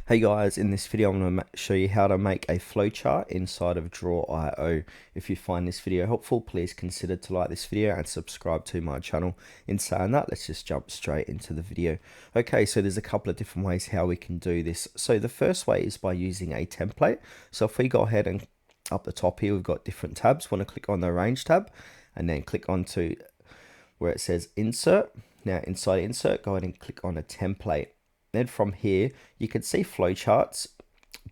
Hey guys, in this video I'm going to show you how to make a flowchart inside of Draw.io. If you find this video helpful, please consider to like this video and subscribe to my channel. In saying that, let's just jump straight into the video. Okay, so there's a couple of different ways how we can do this. So the first way is by using a template. So if we go ahead and up the top here, we've got different tabs. We want to click on the Arrange tab and then click onto where it says Insert. Now inside Insert, go ahead and click on a template. Then from here, you can see flowcharts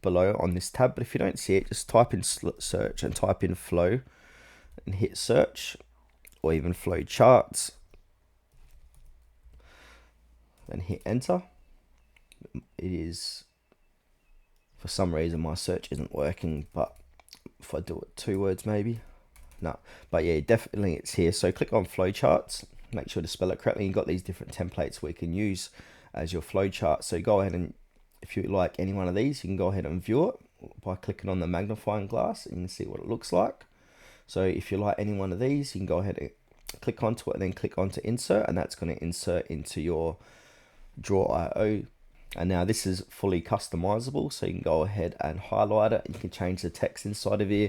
below on this tab, but if you don't see it, just type in search and type in flow and hit search, or even flowcharts and hit enter. It is, for some reason my search isn't working, but if I do it 2 words maybe, no, but yeah, definitely it's here. So click on flowcharts, make sure to spell it correctly. You've got these different templates we can use as your flowchart. So go ahead and if you like any one of these, you can go ahead and view it by clicking on the magnifying glass and you can see what it looks like. So if you like any one of these, you can go ahead and click onto it and then click onto insert, and that's going to insert into your Draw.io. And now this is fully customizable, so you can go ahead and highlight it. You can change the text inside of here,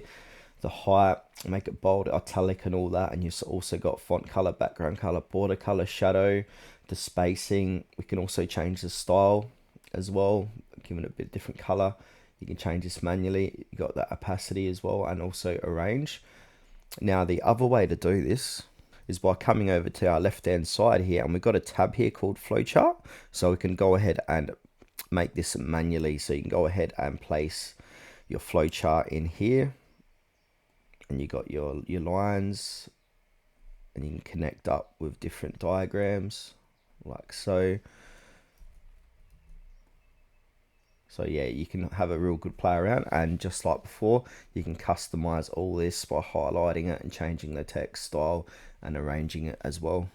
the height, make it bold, italic and all that. And you've also got font color, background color, border color, shadow, the spacing. We can also change the style as well, giving it a bit different color. You can change this manually. You got that opacity as well, and also arrange. Now the other way to do this is by coming over to our left hand side here, and we've got a tab here called flowchart, so we can go ahead and make this manually. So you can go ahead and place your flowchart in here, and you got your lines, and you can connect up with different diagrams like so. So yeah, you can have a real good play around, and just like before, you can customize all this by highlighting it and changing the text style and arranging it as well.